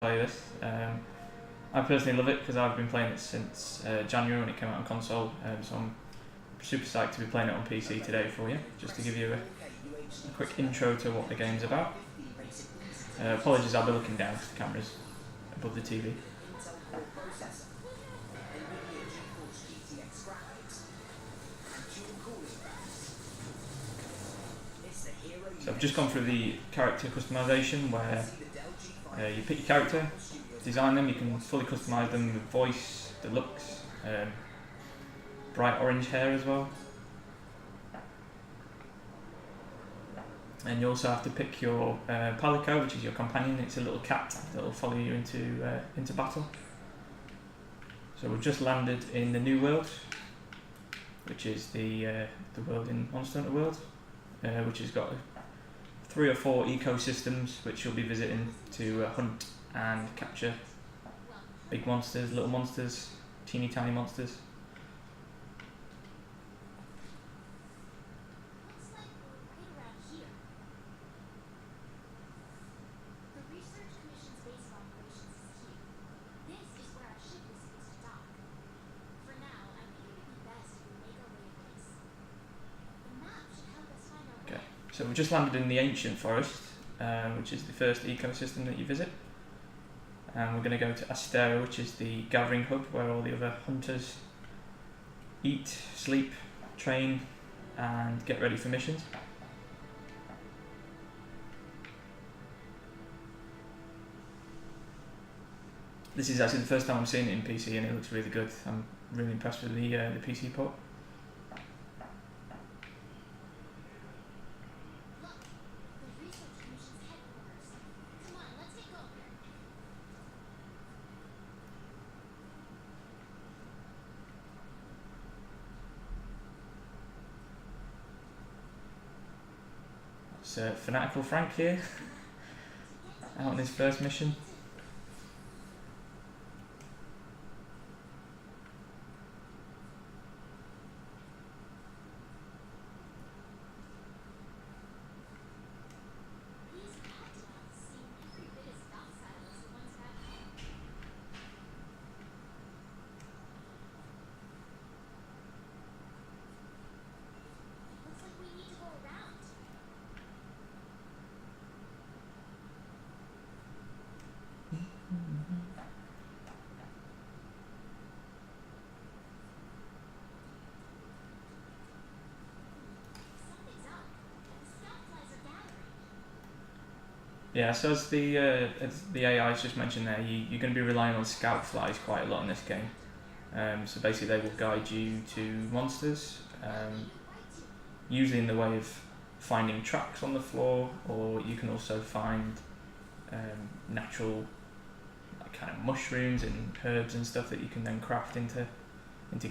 play this. I personally love it because I've been playing it since January when it came out on console, so I'm super psyched to be playing it on PC today for you, just to give you a quick intro to what the game's about. Apologies, I'll be looking down because the camera's above the TV. So I've just gone through the character customization where you pick your character, design them, you can fully customize them with voice, the looks, bright orange hair as well. And you also have to pick your Palico, which is your companion. It's a little cat that will follow you into battle. So we've just landed in the new world, which is the world in Monster Hunter World, which has got 3 or 4 ecosystems which you'll be visiting to hunt and capture big monsters, little monsters, teeny tiny monsters. So we've just landed in the ancient forest, which is the first ecosystem that you visit. And we're going to go to Astera, which is the gathering hub where all the other hunters eat, sleep, train, and get ready for missions. This is actually the first time I'm seeing it in PC, and it looks really good. I'm really impressed with the PC port. It's Fanatical Frank here, out on his first mission. Yeah, so as the AI's just mentioned there, you're going to be relying on scout flies quite a lot in this game. So basically they will guide you to monsters, usually in the way of finding tracks on the floor, or you can also find natural kind of mushrooms and herbs and stuff that you can then craft into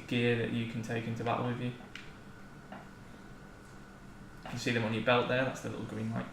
gear that you can take into battle with you. You can see them on your belt there, that's the little green light.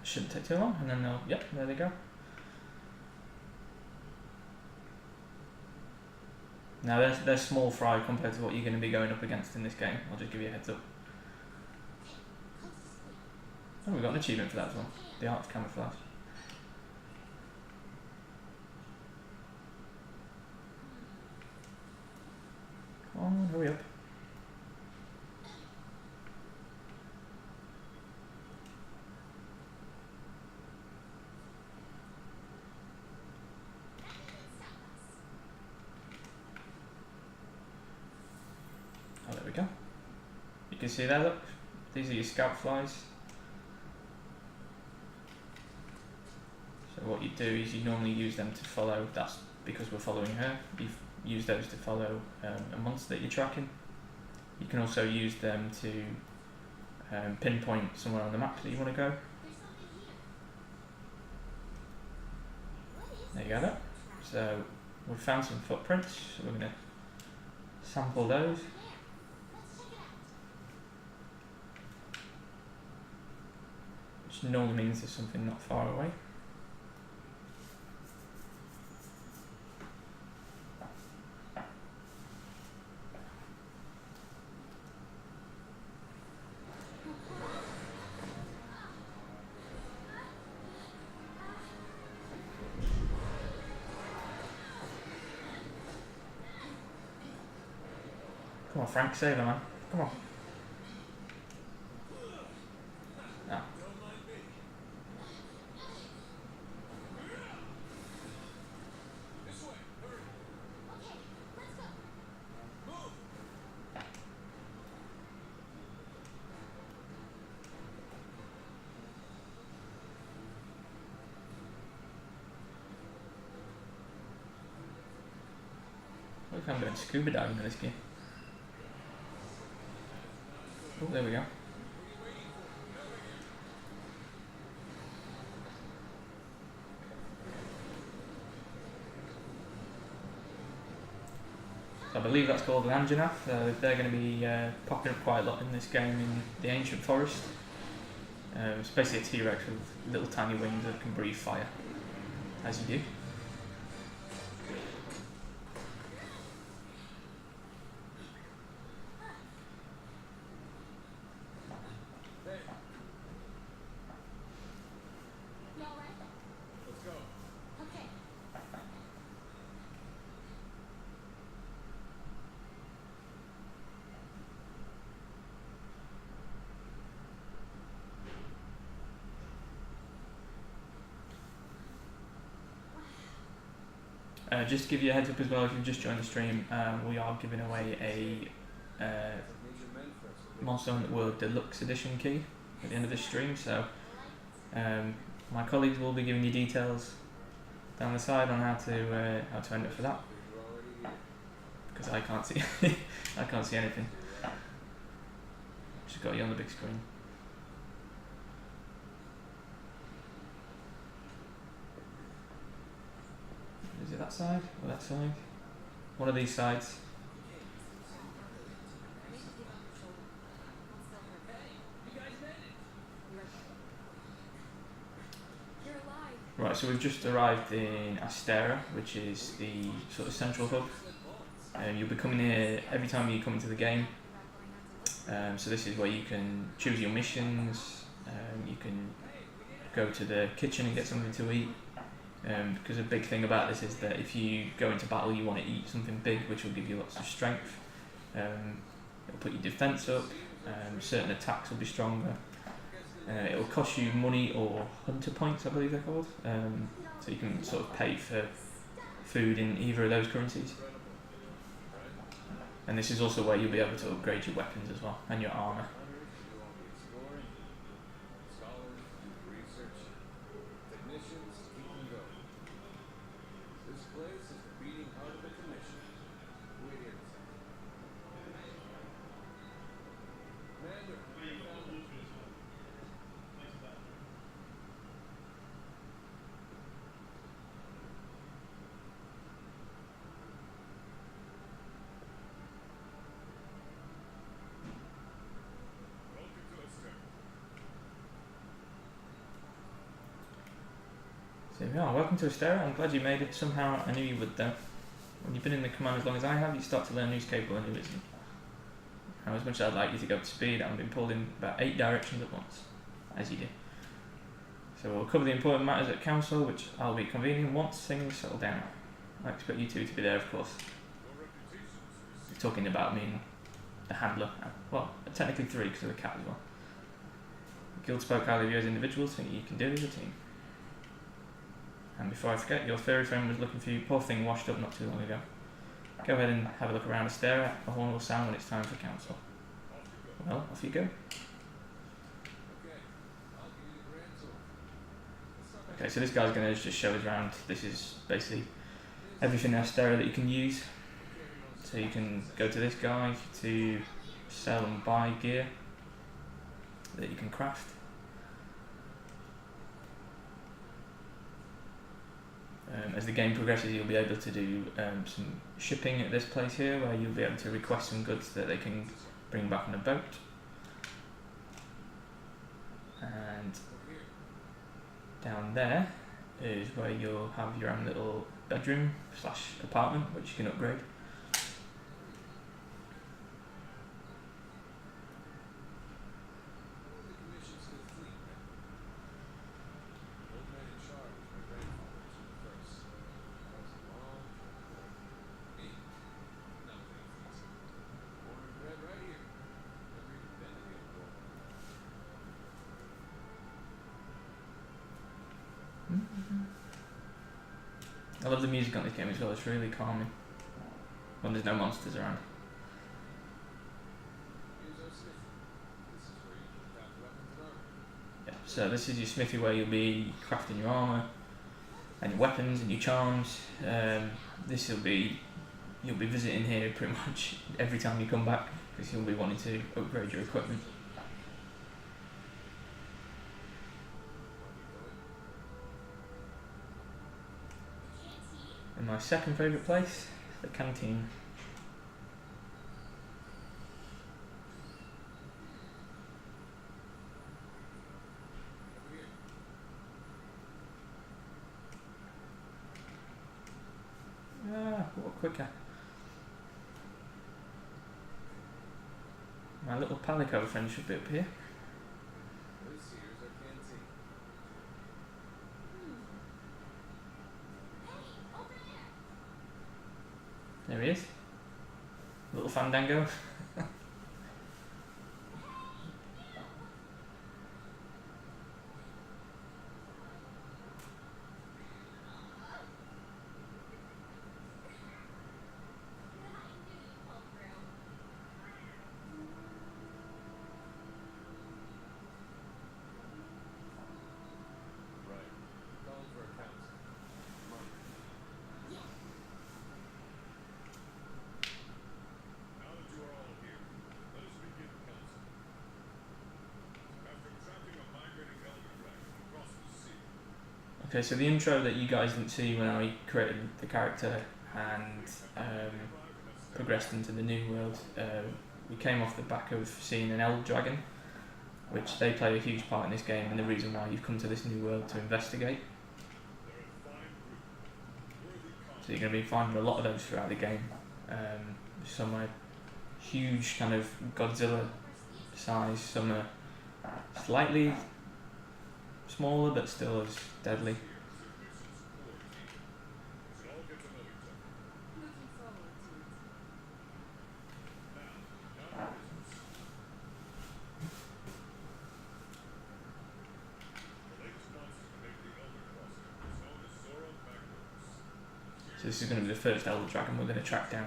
Shouldn't take too long, and then yep, there they go. Now they're small fry compared to what you're going to be going up against in this game. I'll just give you a heads up. Oh, we got an achievement for that as well. The art of camouflage. Come on, hurry up. Oh, there we go. You can see there, look. These are your scout flies. So what you do is you normally use them to follow, that's because we're following her, you use those to follow a monster that you're tracking. You can also use them to pinpoint somewhere on the map that you want to go. There you go there. So we've found some footprints, so we're going to sample those. Which normally means there's something not far away. Come on, Frank, save her, man. Come on. Ah. Look, I'm going scuba diving in this game. Oh, there we go. So I believe that's called an Anjanath. They're going to be popping up quite a lot in this game in the Ancient Forest. It's basically a T-Rex with little tiny wings that can breathe fire, as you do. Just to give you a heads up as well, if you've just joined the stream, we are giving away a Monster Hunter World Deluxe Edition key at the end of this stream, so my colleagues will be giving you details down the side on how to enter for that, because I can't see I can't see anything. Just got you on the big screen. Is it that side or that side? One of these sides. Right, so we've just arrived in Astera, which is the sort of central hub. You'll be coming here every time you come into the game. So this is where you can choose your missions. You can go to the kitchen and get something to eat. Because a big thing about this is that if you go into battle you want to eat something big which will give you lots of strength. It'll put your defense up, certain attacks will be stronger. It'll cost you money or hunter points, I believe they're called, so you can sort of pay for food in either of those currencies. And this is also where you'll be able to upgrade your weapons as well and your armour. So yeah, welcome to Astera. I'm glad you made it. Somehow I knew you would though. When you've been in the command as long as I have, you start to learn who's capable and who isn't. Now, as much as I'd like you to go up to speed, I'm being pulled in about 8 directions at once, as you do. So we'll cover the important matters at council, which I'll be convening once things settle down. I expect you two to be there, of course. You're talking about me and the handler. Well, technically 3 because of the cat as well. The guild spoke highly of you as individuals, think you can do it as a team. And before I forget, your furry friend was looking for you. Poor thing washed up not too long ago. Go ahead and have a look around and stare at. A horn will sound when it's time for council. Well, off you go. Okay, so this guy's going to just show us around. This is basically everything Astera that you can use. So you can go to this guy to sell and buy gear that you can craft. As the game progresses, you'll be able to do some shipping at this place here, where you'll be able to request some goods that they can bring back on a boat. And down there is where you'll have your own little bedroom / apartment, which you can upgrade. I love the music on this game as well, it's really calming when there's no monsters around. Yeah, so this is your smithy where you'll be crafting your armour and your weapons and your charms. You'll be visiting here pretty much every time you come back, because you'll be wanting to upgrade your equipment. And my second favourite place, the canteen. What quicker. My little Palico friend should be up here. There he is. Little Fandango. Okay, so the intro that you guys didn't see when I created the character and progressed into the new world, we came off the back of seeing an Elder Dragon, which they play a huge part in this game and the reason why you've come to this new world to investigate. So you're going to be finding a lot of those throughout the game. Some are huge, kind of Godzilla size, some are slightly smaller but still as deadly. So this is going to be the first Elder Dragon we're going to track down.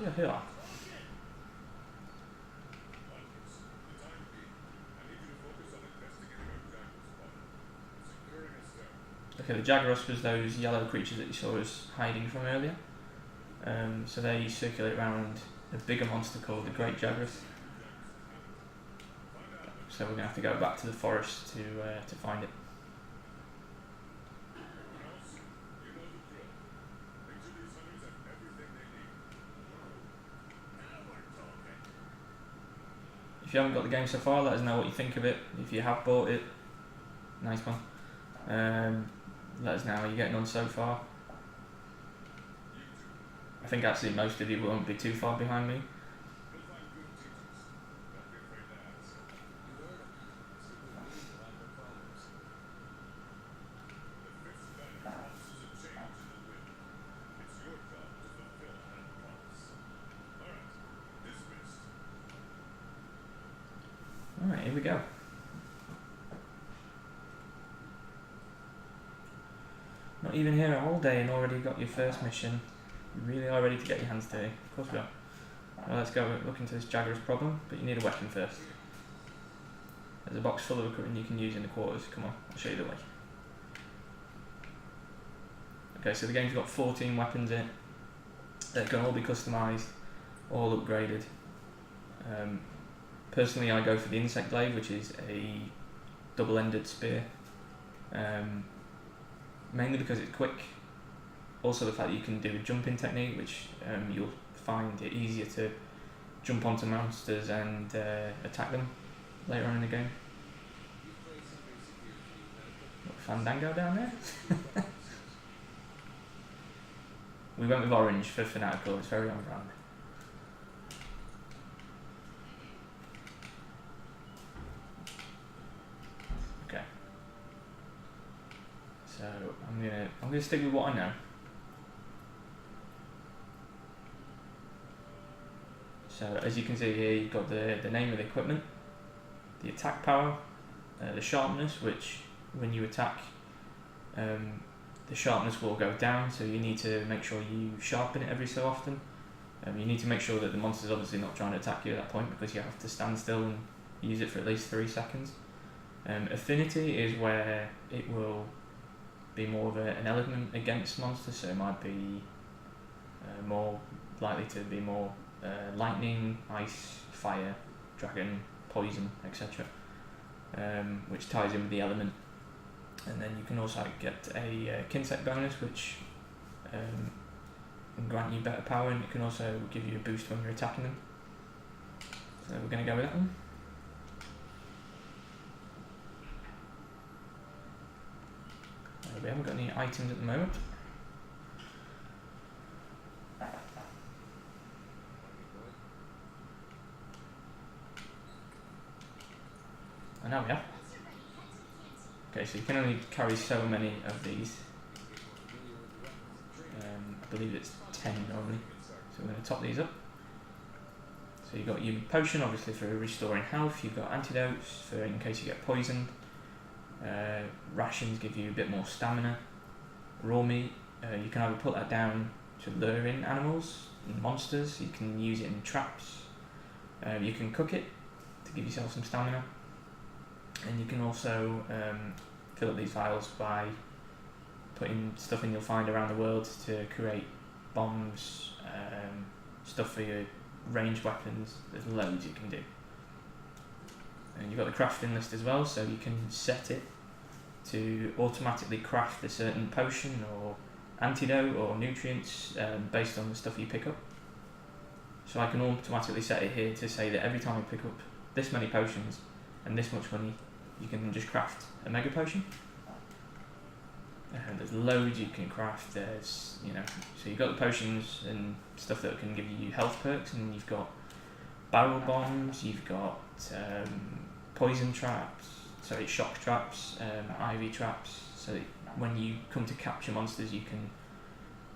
Yeah, here. Okay, the Jagras was those yellow creatures that you saw us hiding from earlier. So they circulate around a bigger monster called the Great Jagras. So we're going to have to go back to the forest to find it. If you haven't got the game so far, let us know what you think of it. If you have bought it, nice one. Let us know how you're getting on so far. I think actually most of you won't be too far behind me. Right, here we go. Not even here all day and already got your first mission. You really are ready to get your hands dirty. Of course we are. Well, let's go look into this Jagger's problem, but you need a weapon first. There's a box full of equipment you can use in the quarters. Come on, I'll show you the way. Okay, so the game's got 14 weapons in it. They can all be customised, all upgraded. Personally, I go for the insect glaive, which is a double-ended spear. Mainly because it's quick. Also the fact that you can do a jumping technique, which you'll find it easier to jump onto monsters and attack them later on in the game. Got Fandango down there. We went with orange for Fanatical, it's very on brand. Okay. So I'm gonna stick with what I know. So as you can see here, you've got the name of the equipment, the attack power, the sharpness, which when you attack, the sharpness will go down, so you need to make sure you sharpen it every so often. You need to make sure that the monster's obviously not trying to attack you at that point, because you have to stand still and use it for at least 3 seconds. Affinity is where it will be more of an element against monsters, so it might be more likely to be more lightning, ice, fire, dragon, poison, etc. Which ties in with the element. And then you can also get a Kinsect bonus, which can grant you better power, and it can also give you a boost when you're attacking them. So we're going to go with that one. We haven't got any items at the moment. And now we have. Okay, so you can only carry so many of these. I believe it's 10 normally. So we're going to top these up. So you've got your potion, obviously for restoring health. You've got antidotes for in case you get poisoned. Rations give you a bit more stamina. Raw meat, you can either put that down to lure in animals and monsters. You can use it in traps. You can cook it to give yourself some stamina. And you can also fill up these vials by putting stuff in you'll find around the world to create bombs, stuff for your ranged weapons. There's loads you can do. And you've got the crafting list as well, so you can set it to automatically craft a certain potion or antidote or nutrients based on the stuff you pick up. So I can automatically set it here to say that every time I pick up this many potions and this much money, you can just craft a mega potion. There's loads you can craft. There's, so you've got the potions and stuff that can give you health perks, and you've got barrel bombs, you've got poison traps, shock traps, IV traps, so that when you come to capture monsters you can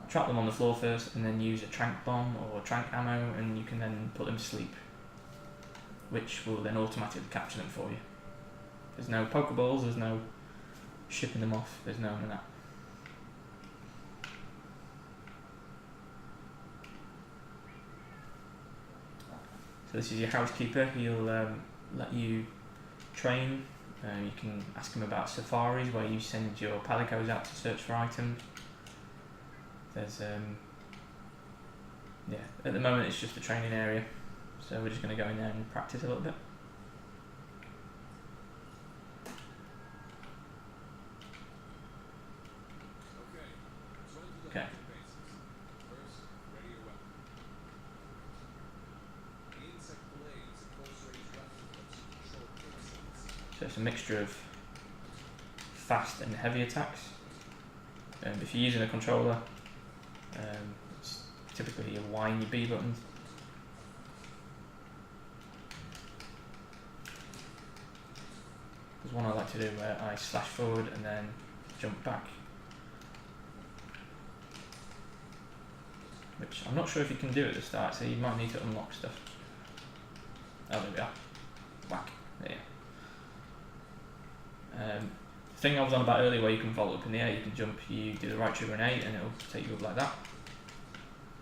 trap them on the floor first and then use a trank bomb or trank ammo, and you can then put them to sleep, which will then automatically capture them for you. There's no pokeballs, there's no shipping them off, there's none of that. So this is your housekeeper. He'll let you train. You can ask him about safaris where you send your palicos out to search for items. There's at the moment it's just a training area, so we're just going to go in there and practice a little bit. Okay. So it's a mixture of fast and heavy attacks. If you're using a controller, it's typically your Y and your B buttons. There's one I like to do where I slash forward and then jump back, which I'm not sure if you can do at the start, so you might need to unlock stuff. Oh, there we are. Whack. There. The thing I was on about earlier where you can vault up in the air, you can jump, you do the right trigger and A and it'll take you up like that,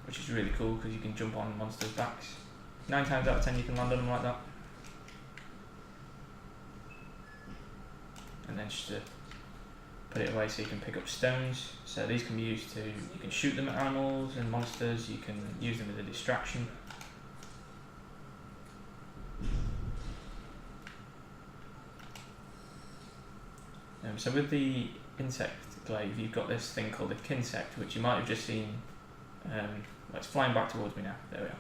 which is really cool because you can jump on monsters' backs. 9 times out of 10 you can land on them like that. And then just to put it away so you can pick up stones. So these can be used to, you can shoot them at animals and monsters, you can use them as a distraction. So with the insect glaive, you've got this thing called a kinsect, which you might have just seen. Well, it's flying back towards me now. There we are.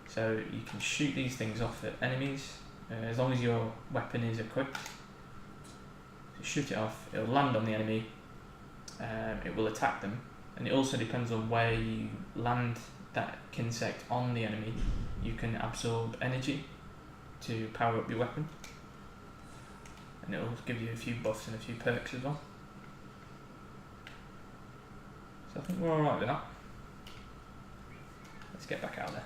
So you can shoot these things off at enemies as long as your weapon is equipped. So shoot it off, it'll land on the enemy, it will attack them, and it also depends on where you land that kinsect on the enemy. You can absorb energy to power up your weapon, and it'll give you a few buffs and a few perks as well. So I think we're alright with that. Let's get back out there.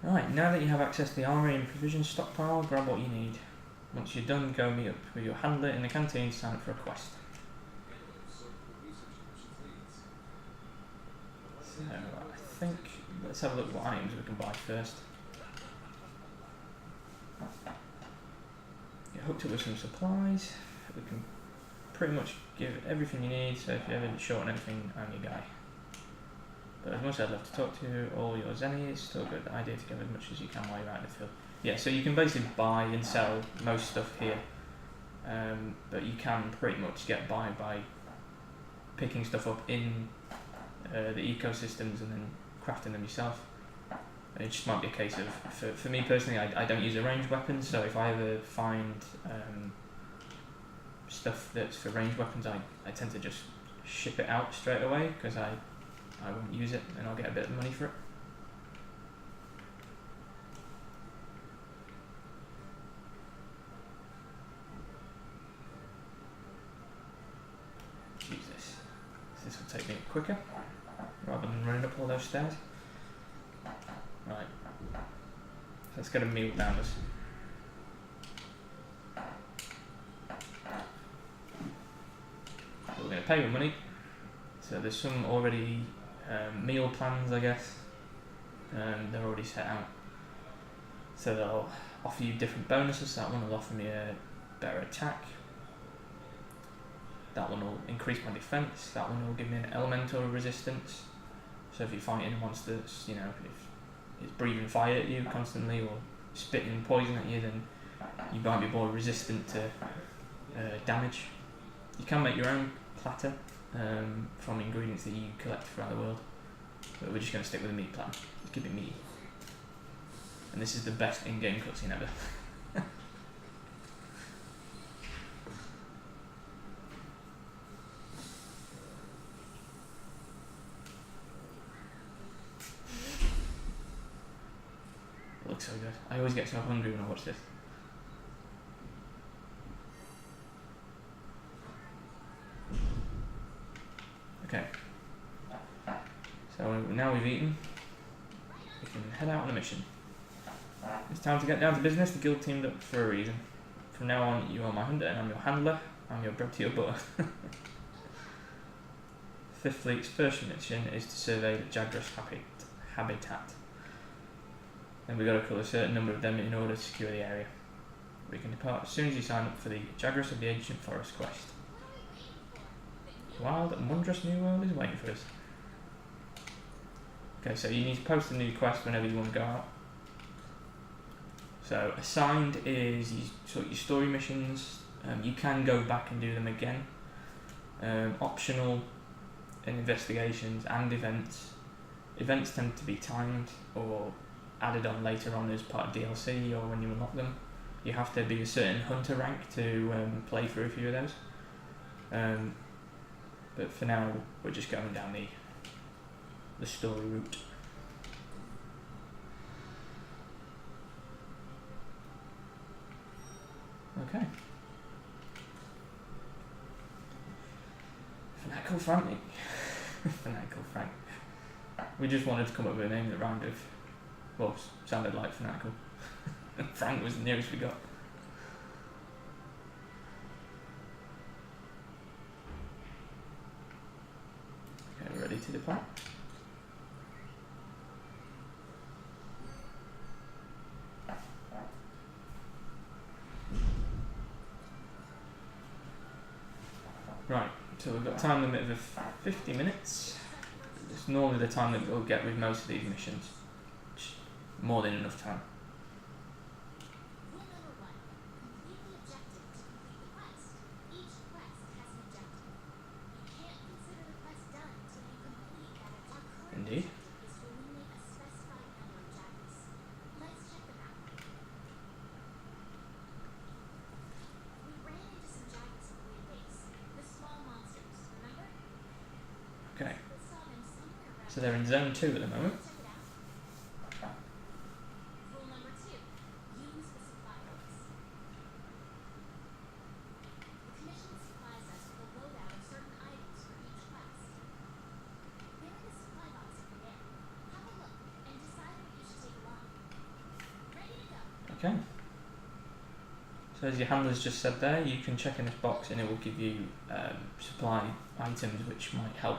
Right, now that you have access to the armory and provision stockpile, grab what you need. Once you're done, go meet up with your handler in the canteen to sign up for a quest. So, I think, let's have a look what items we can buy first. Get hooked up with some supplies. We can pretty much give everything you need, so if you're ever short on anything, I'm your guy. But as much as I'd love to talk to all your Zenny, it's still a good idea to get as much as you can while you're out in the field. Yeah, so you can basically buy and sell most stuff here, but you can pretty much get by picking stuff up in the ecosystems and then crafting them yourself. It just might be a case of, for me personally, I don't use a ranged weapon, so if I ever find stuff that's for ranged weapons, I tend to just ship it out straight away because I won't use it and I'll get a bit of money for it. Use this. This will take me quicker rather than running up all those stairs. Right. So let's get a meal down us. We're going to pay with money. So there's some already meal plans, I guess. They're already set out. So they'll offer you different bonuses. That one will offer me a better attack. That one will increase my defense. That one will give me an elemental resistance. So if you're fighting a monster that's, if it's breathing fire at you constantly or spitting poison at you, then you might be more resistant to damage. You can make your own platter from ingredients that you collect throughout the world, but we're just going to stick with the meat plan. Just keep it meaty. And this is the best in-game cutscene ever. It looks so good. I always get so hungry when I watch this. Okay. So now we've eaten, we can head out on a mission. It's time to get down to business. The guild teamed up for a reason. From now on, you are my hunter and I'm your handler. I'm your bread to your butter. Fifth Fleet's first mission is to survey the Jagras habitat. And we've got to kill a certain number of them in order to secure the area. We can depart as soon as you sign up for the Jagras of the Ancient Forest quest. Wild and wondrous new world is waiting for us. Okay, so you need to post a new quest whenever you want to go out. So assigned is your story missions. You can go back and do them again. Optional and investigations and events. Events tend to be timed or added on later on as part of DLC or when you unlock them. You have to be a certain hunter rank to play through a few of those. But for now, we're just going down the story route. Okay. Fanatical Frank. Fanatical Frank. We just wanted to come up with a name that rhymed with, well, sounded like Fanatical. Frank was the nearest we got. Okay, we're ready to depart. Right, so we've got a time limit of 50 minutes. It's normally the time that we'll get with most of these missions. More than enough time. Indeed. Okay. So they're in zone 2 at the moment. Okay. So as your handler's just said there, you can check in this box and it will give you supply items which might help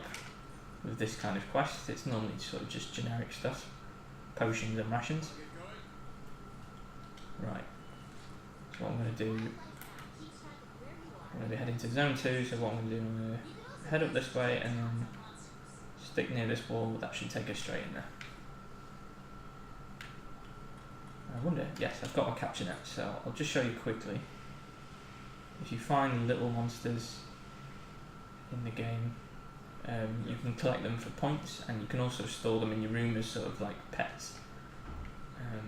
with this kind of quest. It's normally sort of just generic stuff, potions and rations. Right. So what I'm going to do, I'm going to be heading to zone 2, so what I'm going to do, I'm going to head up this way and then stick near this wall. That should take us straight in there. I wonder, yes, I've got my capture net, so I'll just show you quickly. If you find little monsters in the game, you can collect them for points, and you can also store them in your room as sort of like pets.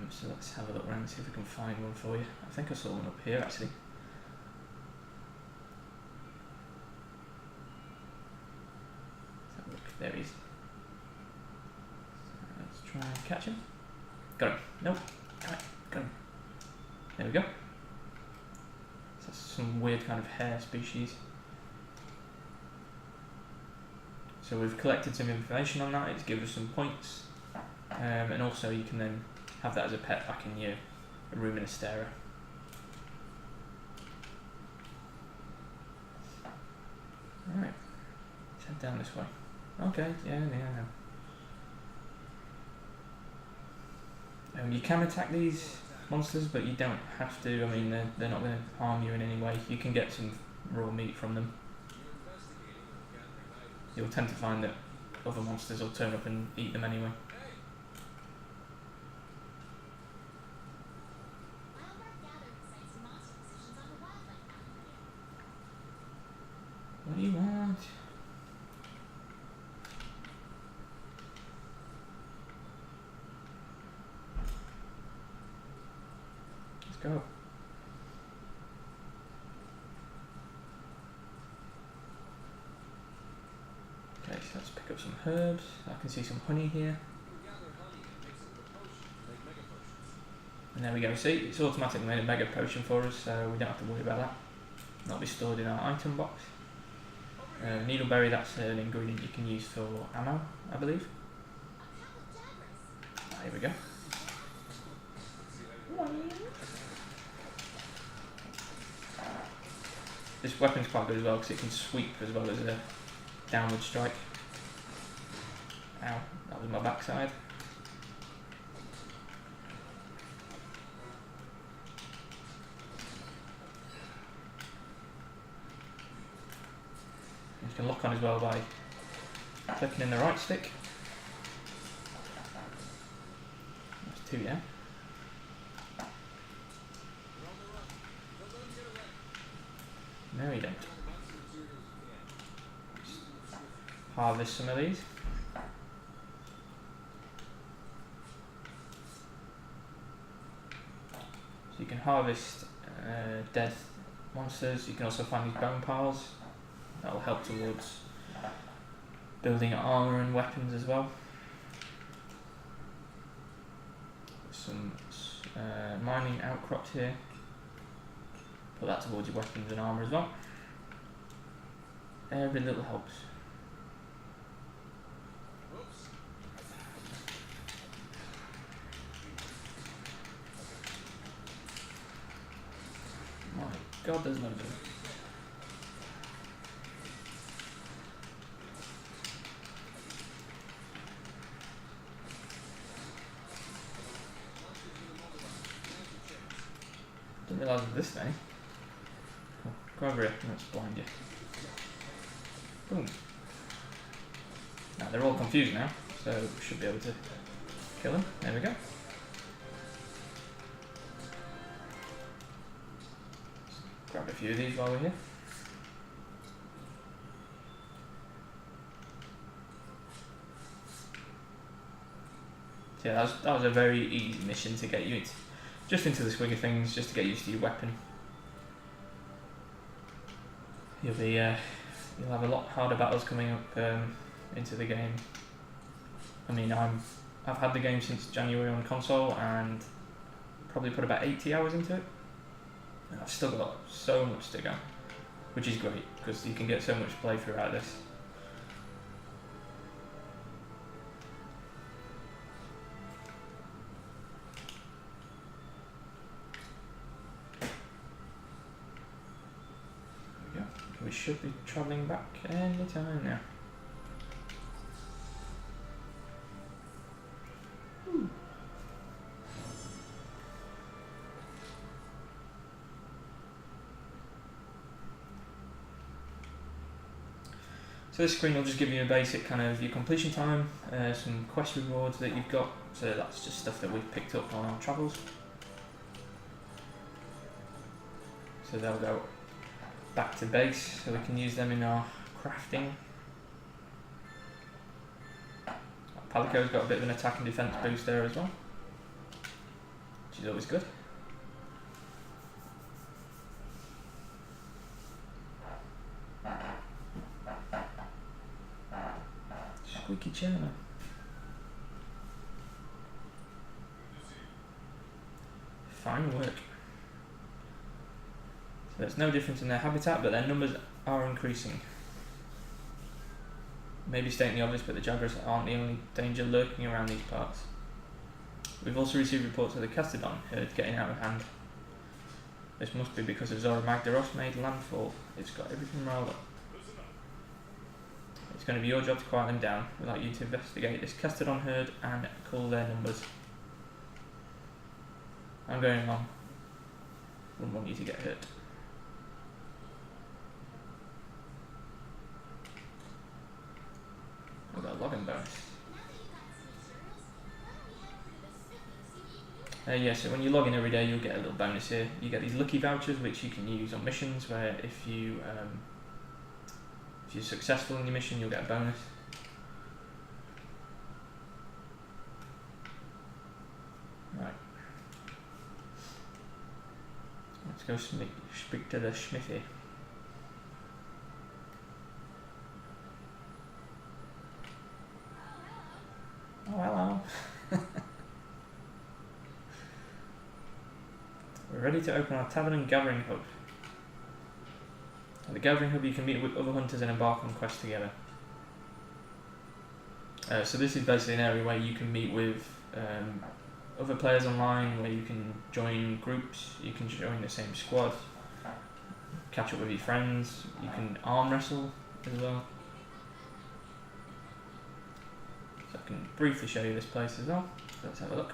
So let's have a look around and see if we can find one for you. I think I saw one up here actually. Let's have a look. There he is. So let's try and catch him. Got him. Nope. Got him. There we go. So that's some weird kind of hare species. So we've collected some information on that. It's given us some points, and also you can then have that as a pet back in your room in Astera. Alright, let's head down this way. Okay, yeah. You can attack these monsters, but you don't have to. I mean, they're not going to harm you in any way. You can get some raw meat from them. You'll tend to find that other monsters will turn up and eat them anyway. What do you want? Let's go. Okay, so let's pick up some herbs. I can see some honey here. And there we go. See, it's automatically made a mega potion for us, so we don't have to worry about that. That'll be stored in our item box. Needleberry, that's an ingredient you can use for ammo, I believe. Here we go. This weapon's quite good as well because it can sweep as well as a downward strike. Ow, that was my backside. You can lock on as well by clicking in the right stick. That's 2, yeah. No, you don't. Harvest some of these. So you can harvest dead monsters. You can also find these bone piles. That will help towards building armor and weapons as well. Some mining outcrops here. Put that towards your weapons and armor as well. Every little helps. My god, there's loads of them. Didn't realise it was this many. Oh, go over here, let's blind you. Boom. Now they're all confused now, so we should be able to kill them. There we go. Just grab a few of these while we're here. So yeah, that was a very easy mission to get you just into the swing of things, just to get used to your weapon. You'll have a lot harder battles coming up into the game. I mean, I've had the game since January on console and probably put about 80 hours into it, and I've still got so much to go, which is great because you can get so much playthrough out of this. There we go. We should be travelling back any time now. So this screen will just give you a basic kind of your completion time, some quest rewards that you've got, so that's just stuff that we've picked up on our travels. So they'll go back to base, so we can use them in our crafting. Palico's got a bit of an attack and defense boost there as well, which is always good. Squeaky chair now. Fine work. So there's no difference in their habitat, but their numbers are increasing. Maybe stating the obvious, but the jaguars aren't the only danger lurking around these parts. We've also received reports of the Castodon herd getting out of hand. This must be because of Zora Magdaros made landfall. It's got everything riled up. It's going to be your job to quiet them down. We'd like you to investigate this Castodon herd and call their numbers. I'm going along. Wouldn't want you to get hurt. I've got a login bonus. Yeah, so when you log in every day, you'll get a little bonus here. You get these lucky vouchers, which you can use on missions, where if you're successful in your mission, you'll get a bonus. Right. Let's go speak to the Schmithy. Oh, hello. We're ready to open our tavern and gathering hub. At the gathering hub you can meet with other hunters and embark on quests together. So this is basically an area where you can meet with other players online, where you can join groups, you can join the same squad, catch up with your friends, you can arm wrestle as well. So I can briefly show you this place as well. Let's have a look.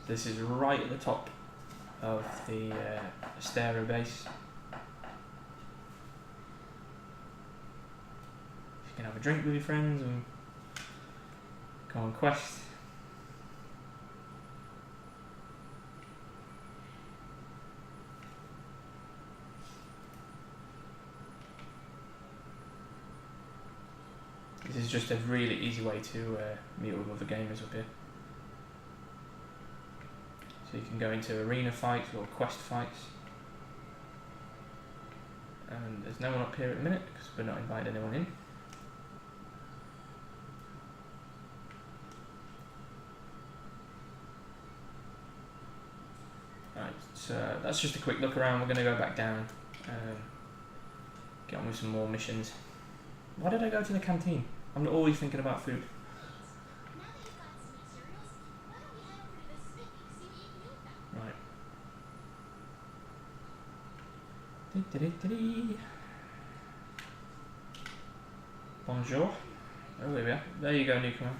This is right at the top of the Astera base. You can have a drink with your friends and go on quest. This is just a really easy way to meet with other gamers up here. So you can go into arena fights or quest fights. And there's no one up here at the minute because we're not inviting anyone in. Right, so that's just a quick look around. We're going to go back down, get on with some more missions. Why did I go to the canteen? I'm always thinking about food. Right. Bonjour. Oh, there we are. There you go, newcomer.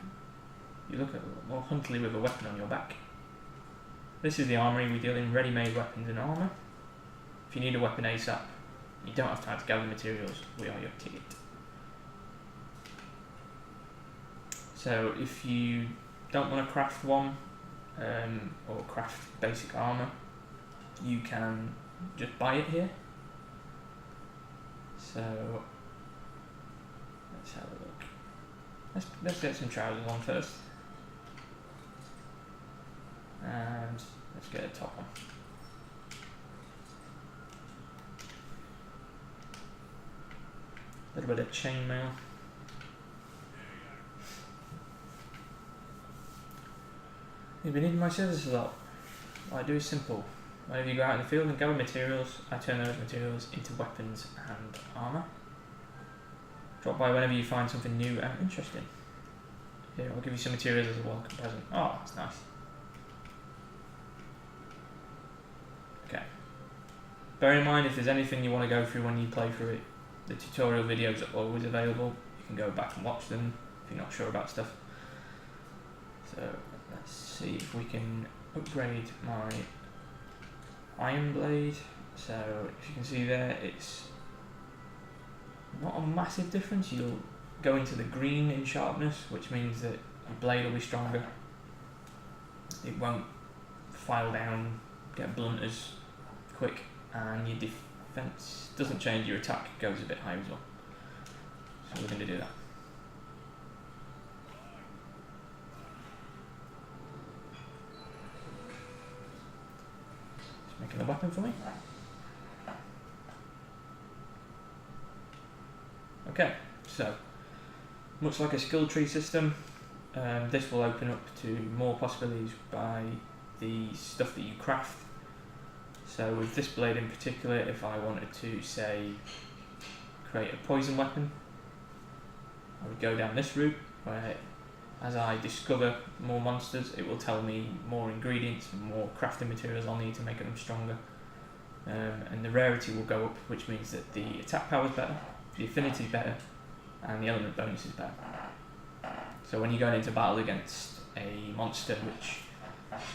You look more huntily with a weapon on your back. This is the armory. We deal in ready-made weapons and armour. If you need a weapon ASAP, you don't have time to gather materials, we are your ticket. So if you don't want to craft one, or craft basic armour, you can just buy it here. So let's have a look. Let's get some trousers on first. And let's get a top on. A little bit of chainmail. You've been needing my services a lot. What I do is simple. Whenever you go out in the field and gather materials, I turn those materials into weapons and armour. Drop by whenever you find something new and interesting. Here, I'll give you some materials as a welcome present. Oh, that's nice. Okay. Bear in mind, if there's anything you want to go through when you play through it, the tutorial videos are always available. You can go back and watch them if you're not sure about stuff. So let's see if we can upgrade my iron blade. So if you can see there, it's not a massive difference. You'll go into the green in sharpness, which means that your blade will be stronger. It won't file down, get blunt as quick, and your defense doesn't change, your attack goes a bit higher as well. So we're going to do that. Just making a weapon for me. Okay, so much like a skill tree system, this will open up to more possibilities by the stuff that you craft. So with this blade in particular, if I wanted to, say, create a poison weapon, I would go down this route where as I discover more monsters, it will tell me more ingredients, more crafting materials I'll need to make them stronger. And the rarity will go up, which means that the attack power is better, the affinity is better, and the element bonus is better. So when you're going into battle against a monster which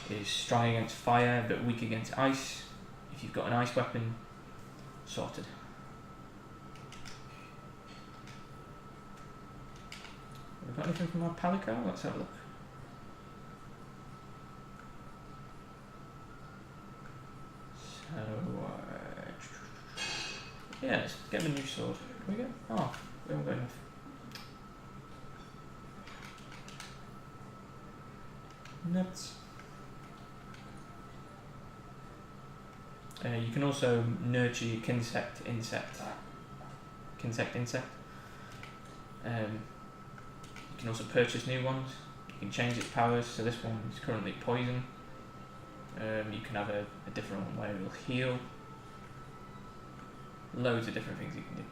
is strong against fire but weak against ice, if you've got an ice weapon, sorted. Have we got anything from our palico? Let's have a look. So, yeah, let's get him a new sword. Can we go? Oh, we haven't got enough. Nuts. You can also nurture your insect. You can also purchase new ones. You can change its powers. So this one is currently poison. You can have a different one where it will heal. Loads of different things you can do.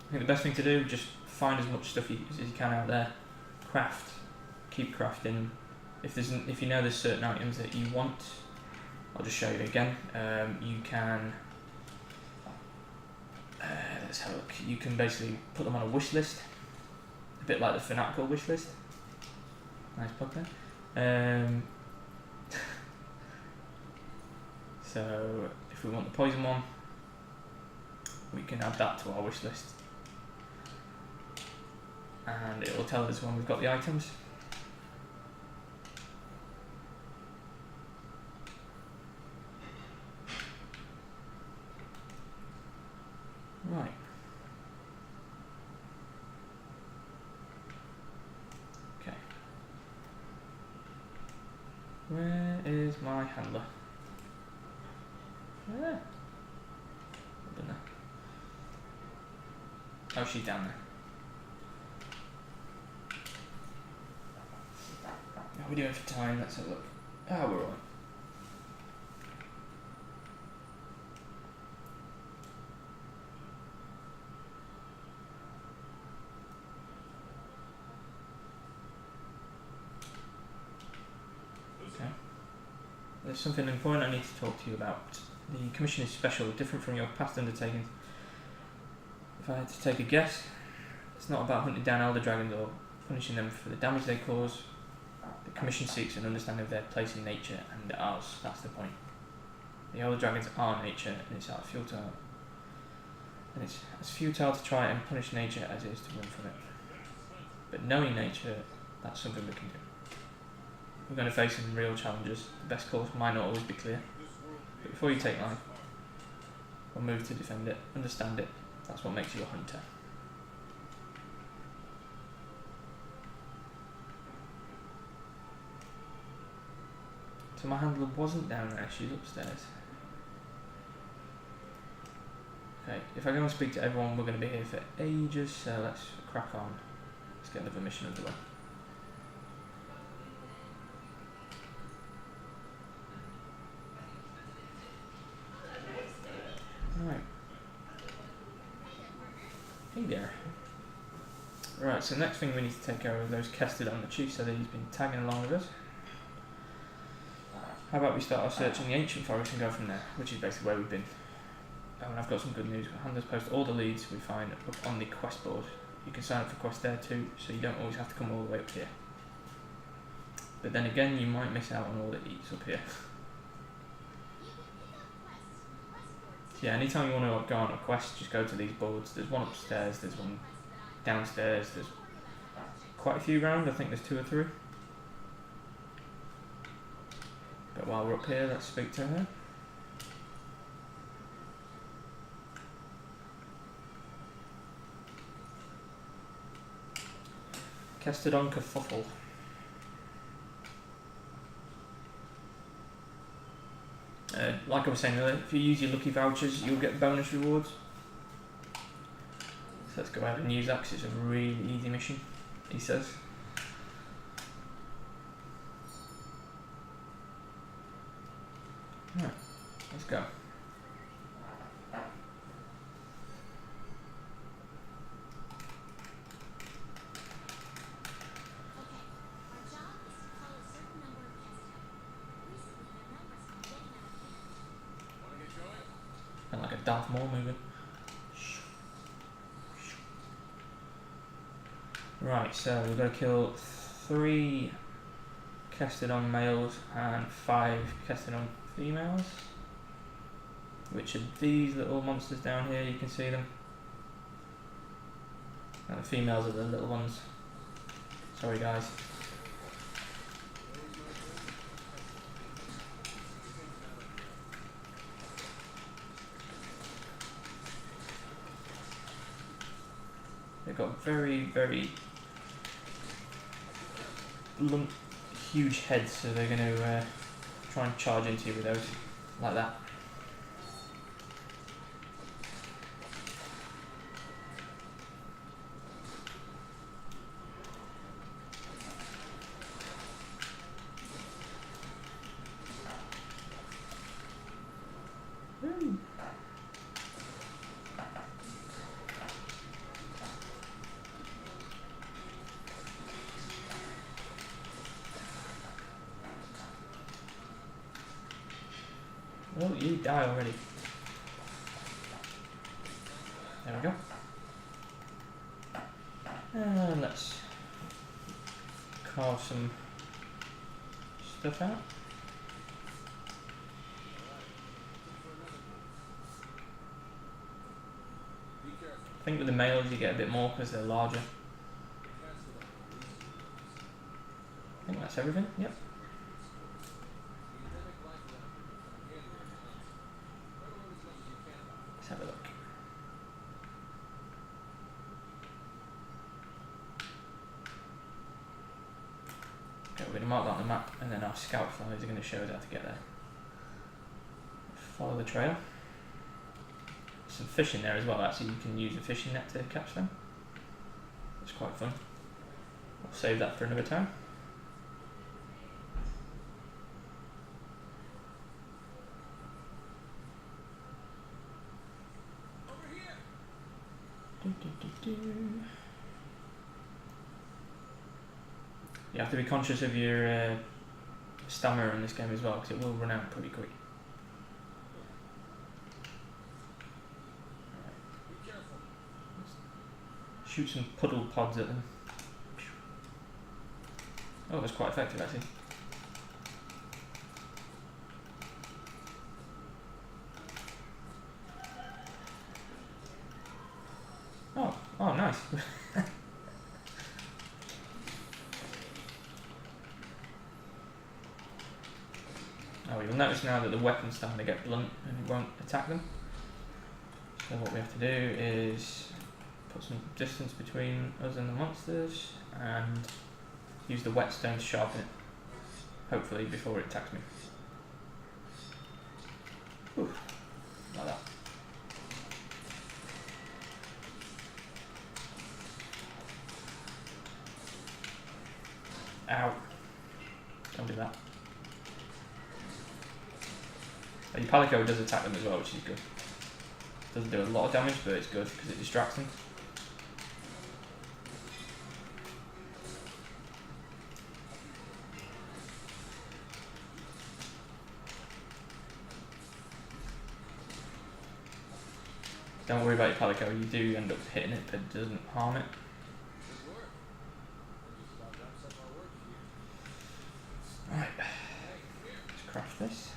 I think the best thing to do, just find as much stuff as you can out there. Craft. Keep crafting. If you know there's certain items that you want, I'll just show you again. You can let's have a look. You can basically put them on a wish list, a bit like the Fanatical wish list. Nice plug there. So if we want the poison one, we can add that to our wish list, and it will tell us when we've got the items. Right. Okay. Where is my handler? There. Oh, she's down there. How are we doing for time? Let's have a look. Ah, we're on. there's something important I need to talk to you about. The commission is special, different from your past undertakings. If I had to take a guess, it's not about hunting down elder dragons or punishing them for the damage they cause. The commission seeks an understanding of their place in nature and ours. That's the point. The elder dragons are nature, and it's futile. And it's as futile to try and punish nature as it is to run from it. But knowing nature, that's something we can do. We're going to face some real challenges. The best course might not always be clear. But before you take life, or move to defend it, understand it. That's what makes you a hunter. So my handler wasn't down there, she's upstairs. Okay, if I go and speak to everyone, we're going to be here for ages, so let's crack on. Let's get another mission underway. Right. Hey there. Right, so next thing we need to take care of those Kested on the chief, so that he's been tagging along with us. How about we start our search in the ancient forest and go from there, which is basically where we've been. Oh, and I've got some good news. Handlers post all the leads we find up on the quest board. You can sign up for quests there too, so you don't always have to come all the way up here. But then again, you might miss out on all the eats up here. So yeah, anytime you want to go on a quest, just go to these boards. There's one upstairs, there's one downstairs, there's quite a few around. I think there's 2 or 3. But while we're up here, let's speak to her. Kestodon Kerfuffle. Like I was saying earlier, if you use your lucky vouchers, you'll get bonus rewards. So let's go ahead and use that because it's a really easy mission, he says. Right, let's go. And like a Darth Maul moving. Right, so we've got to kill 3 Kestodon males and 5 Kestodon females. Which are these little monsters down here, you can see them. And the females are the little ones. Sorry guys. They've got very, very blunt, huge heads, so they're going to try and charge into you with those, like that. Well, you die already. There we go. And let's carve some stuff out. I think with the males you get a bit more because they're larger. I think that's everything, yep. Let's have a look. Okay, we're going to mark that on the map and then our scout flyers are going to show us how to get there. Follow the trail. Some fish in there as well, actually you can use a fishing net to catch them. It's quite fun. I'll save that for another time. You have to be conscious of your stamina in this game as well, because it will run out pretty quick. Shoot some puddle pods at them. Oh, that's quite effective actually. Oh, nice. Oh, you'll notice now that the weapon's starting to get blunt and it won't attack them. So what we have to do is put some distance between us and the monsters and use the whetstone to sharpen it, hopefully before it attacks me. Ooh, like that. Ow. Don't do that. Your Palico does attack them as well, which is good. Doesn't do a lot of damage, but it's good because it distracts them. Don't worry about your Palico, you do end up hitting it, but it doesn't harm it. Right, let's craft this.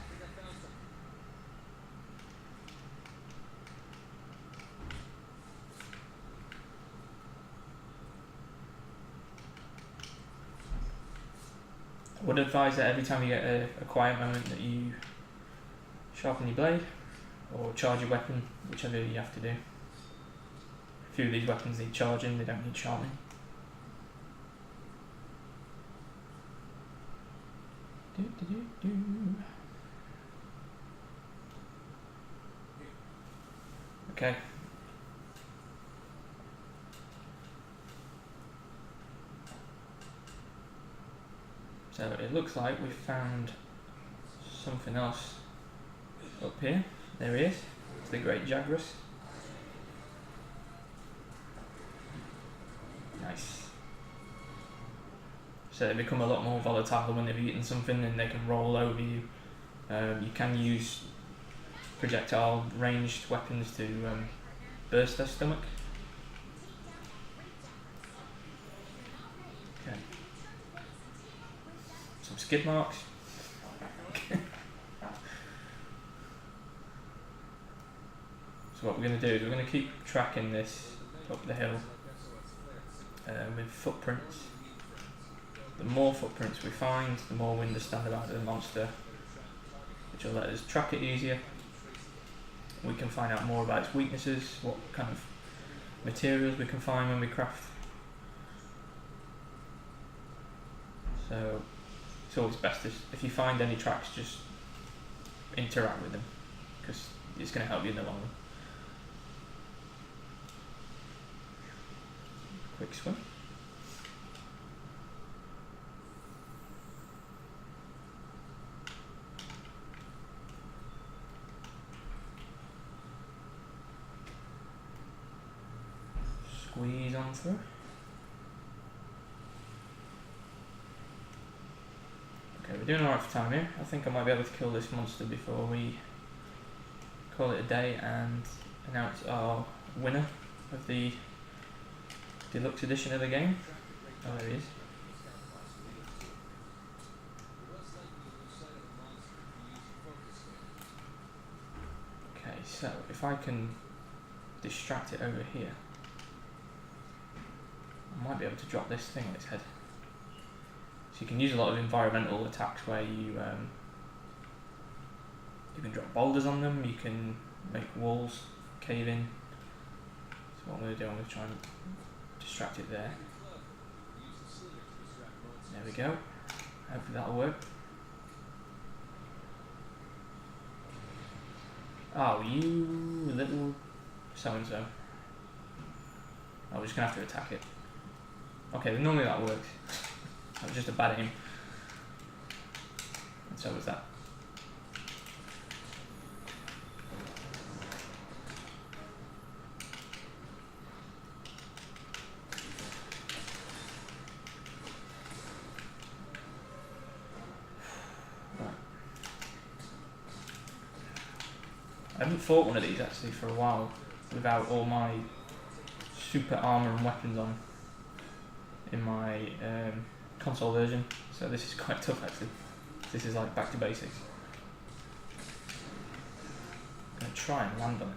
I would advise that every time you get a quiet moment that you sharpen your blade or charge your weapon, whichever you have to do. A few of these weapons need charging, they don't need sharpening. Okay. So it looks like we've found something else up here. There he is. It's the Great Jagras. Nice. So they become a lot more volatile when they've eaten something and they can roll over you. You can use projectile ranged weapons to burst their stomach. Okay. Some skid marks. So what we're going to do is we're going to keep tracking this up the hill with footprints. The more footprints we find, the more we understand about the monster, which will let us track it easier. We can find out more about its weaknesses, what kind of materials we can find when we craft. So it's always best if you find any tracks, just interact with them, because it's going to help you in the long run. Quick swim. Squeeze on through. Okay, we're doing alright for time here. I think I might be able to kill this monster before we call it a day and announce our winner of the deluxe edition of the game. Oh, there he is. Okay, so if I can distract it over here, I might be able to drop this thing on its head. So you can use a lot of environmental attacks where you can drop boulders on them, you can make walls cave in. So what I'm going to do, I'm going to try and distract it there. There we go. Hopefully that'll work. Oh, you little so-and-so. Oh, we're just going to have to attack it. Okay, normally that works. That was just a bad aim. And so was that. haven't fought one of these actually for a while without all my super armour and weapons on in my console version, so this is quite tough actually. This is like back to basics. I'm going to try and land on it.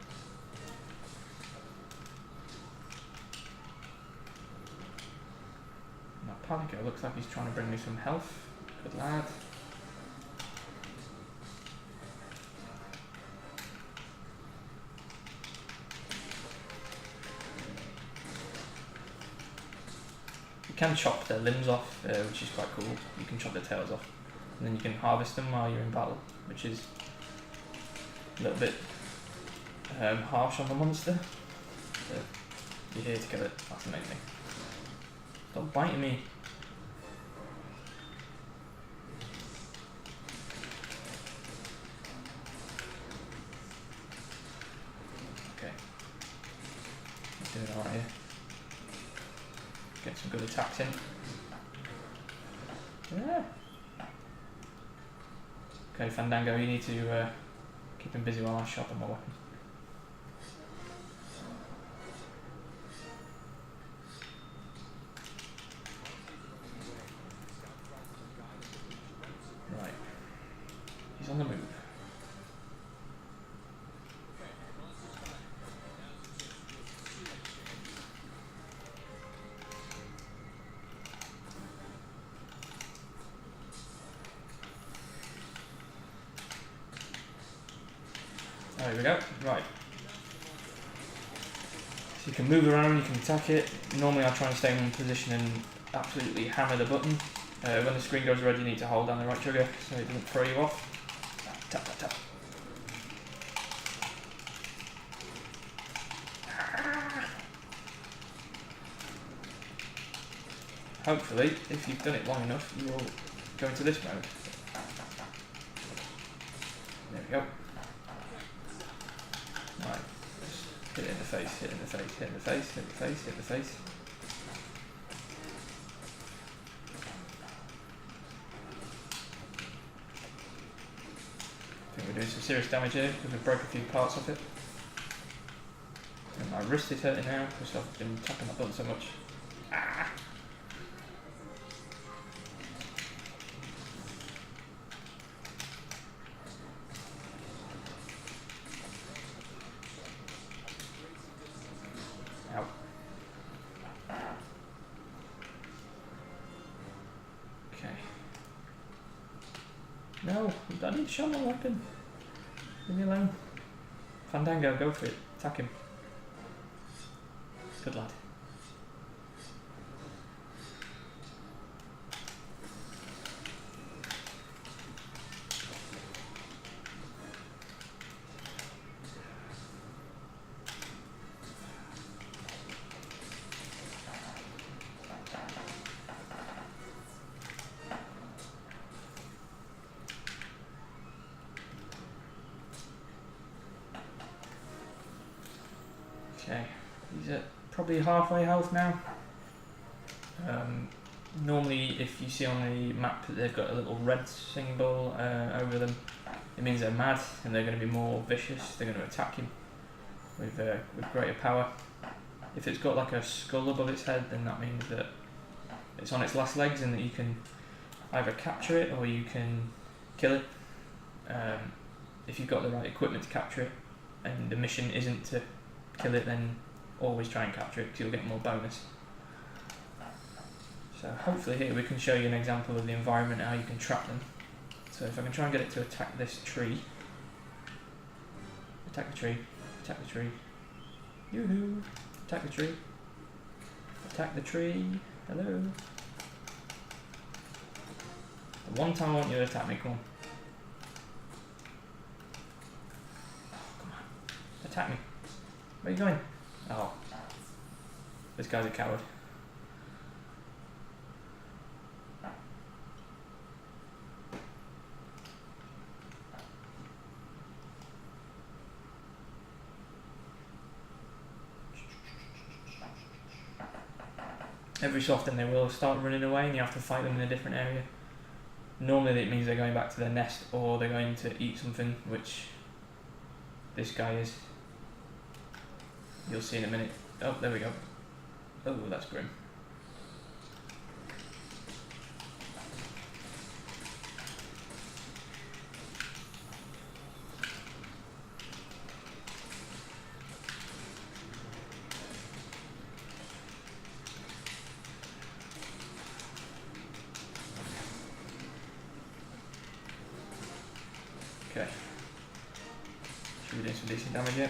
Now Palico looks like he's trying to bring me some health. Good lad. You can chop their limbs off, which is quite cool. You can chop their tails off, and then you can harvest them while you're in battle, which is a little bit harsh on the monster. But you're here to kill it, that's the main thing. Stop biting me. Okay. I'm doing alright here. Get some good attacks in. Yeah. Okay, Fandango, you need to keep him busy while I sharpen my weapon. Right. He's on the move. There we go, right. So you can move around, you can attack it. Normally I try and stay in one position and absolutely hammer the button. When the screen goes red you need to hold down the right trigger so it doesn't throw you off. Tap, tap, tap. Hopefully, if you've done it long enough, you will go into this mode. There we go. Right, just hit it in the face, hit it in the face, hit it in the face, hit the face, hit the face. I think we're doing some serious damage here because we broke a few parts of it. And my wrist is hurting now because I've been tapping that button so much. Ah! No, I need to show my weapon. Leave me alone. Fandango, go for it. Attack him. Good lad. Okay, he's at probably halfway health now. Normally if you see on the map that they've got a little red symbol over them, it means they're mad and they're going to be more vicious. They're going to attack him with greater power. If it's got like a skull above its head, then that means that it's on its last legs and that you can either capture it or you can kill it. If you've got the right equipment to capture it and the mission isn't to kill it, then always try and capture it because you'll get more bonus. So hopefully here we can show you an example of the environment and how you can trap them. So if I can try and get it to attack this tree. Attack the tree, attack the tree. Yoo-hoo! Attack the tree. Attack the tree. Hello. The one time I want you to attack me, come on. Oh, come on. Attack me. Where are you going? Oh. This guy's a coward. Every so often they will start running away and you have to fight them in a different area. Normally it means they're going back to their nest or they're going to eat something, which this guy is. You'll see in a minute. Oh, there we go. Oh, that's grim. Okay. Should we do some decent damage yet?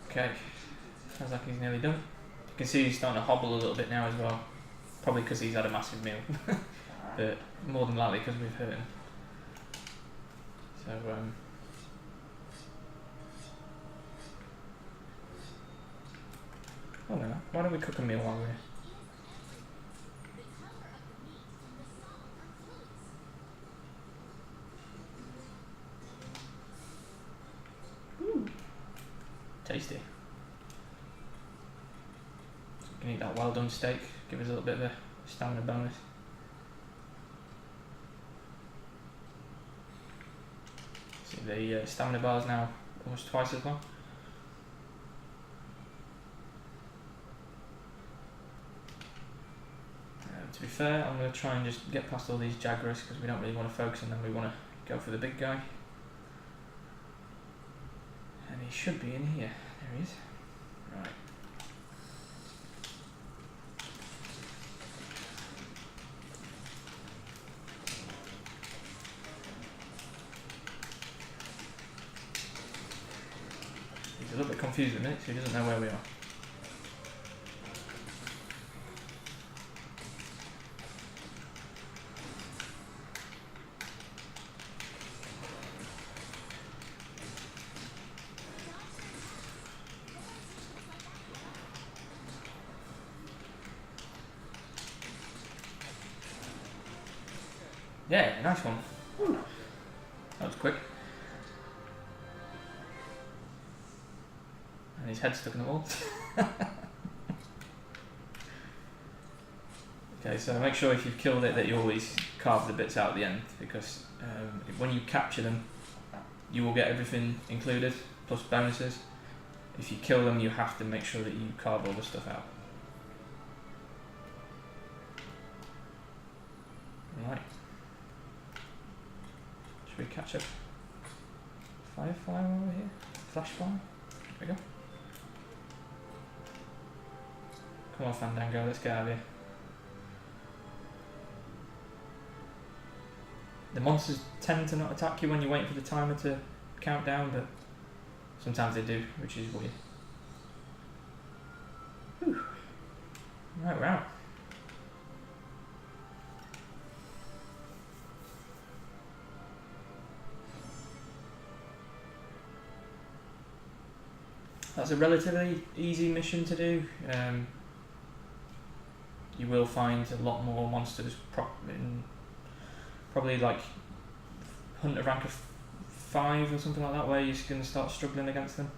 Okay. Sounds like he's nearly done. You can see he's starting to hobble a little bit now as well. Probably because he's had a massive meal. But more than likely because we've hurt him. So, oh no, why don't we cook a meal while we're here? Ooh, tasty. So we can eat that well done steak, give us a little bit of a stamina bonus. See the stamina bar is now almost twice as long. To be fair, I'm going to try and just get past all these Jaguars because we don't really want to focus on them, we want to go for the big guy. And he should be in here. There he is. Right. He's a little bit confused at the minute, so he doesn't know where we are. Yeah, nice one. Woo. That was quick. And his head's stuck in the wall. Okay, so make sure if you've killed it that you always carve the bits out at the end, because when you capture them, you will get everything included, plus bonuses. If you kill them, you have to make sure that you carve all the stuff out. Right. Should we catch up? Firefly over here? Flashfly? There we go. Come on, Fandango, let's get out of here. The monsters tend to not attack you when you're waiting for the timer to count down, but sometimes they do, which is weird. Whew. Right, we're out. That's a relatively easy mission to do. You will find a lot more monsters, probably like hunter rank of 5 or something like that, where you're going to start struggling against them.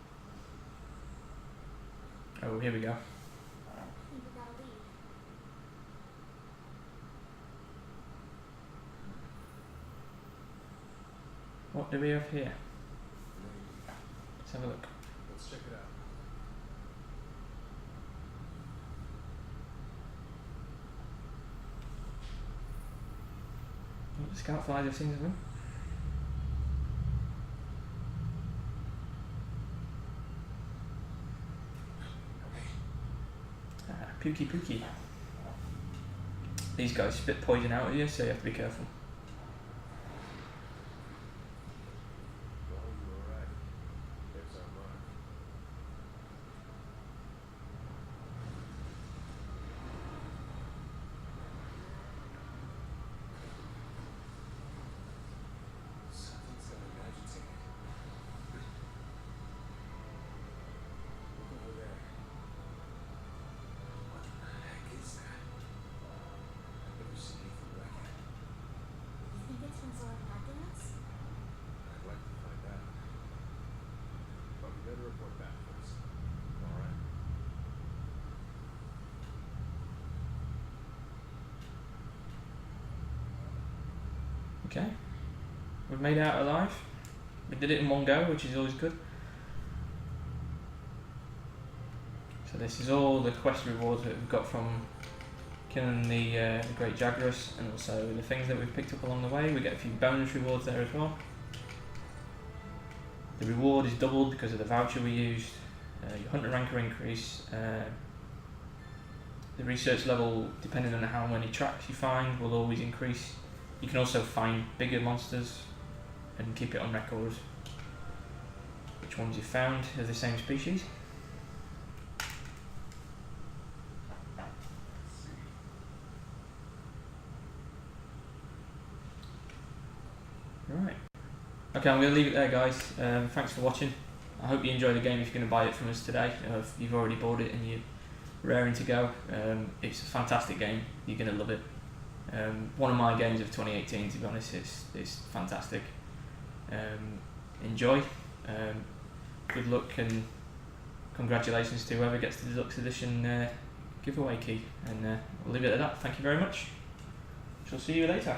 Oh, here we go. What do we have here? Let's have a look. Let's check it out. The scout flies, I've seen them. Pookie Pookie. These guys spit poison out at you, so you have to be careful. Well, you were right. There's our mark. Something's getting agitated. Look over there. What the heck is that? I've never seen anything like it. Okay, we've made it out alive. We did it in one go, which is always good. So this is all the quest rewards that we've got from killing the Great Jaguars, and also the things that we've picked up along the way. We get a few bonus rewards there as well. The reward is doubled because of the voucher we used. Your hunter rank will increase. The research level, depending on how many tracks you find, will always increase. You can also find bigger monsters and keep it on record which ones you found of the same species. Right. Okay, I'm going to leave it there, guys. Thanks for watching. I hope you enjoy the game if you're going to buy it from us today. If you've already bought it and you're raring to go, it's a fantastic game. You're going to love it. One of my games of 2018, to be honest. It's fantastic. Enjoy. Good luck and congratulations to whoever gets the Deluxe Edition giveaway key. And we'll leave it at that. Thank you very much. Shall see you later.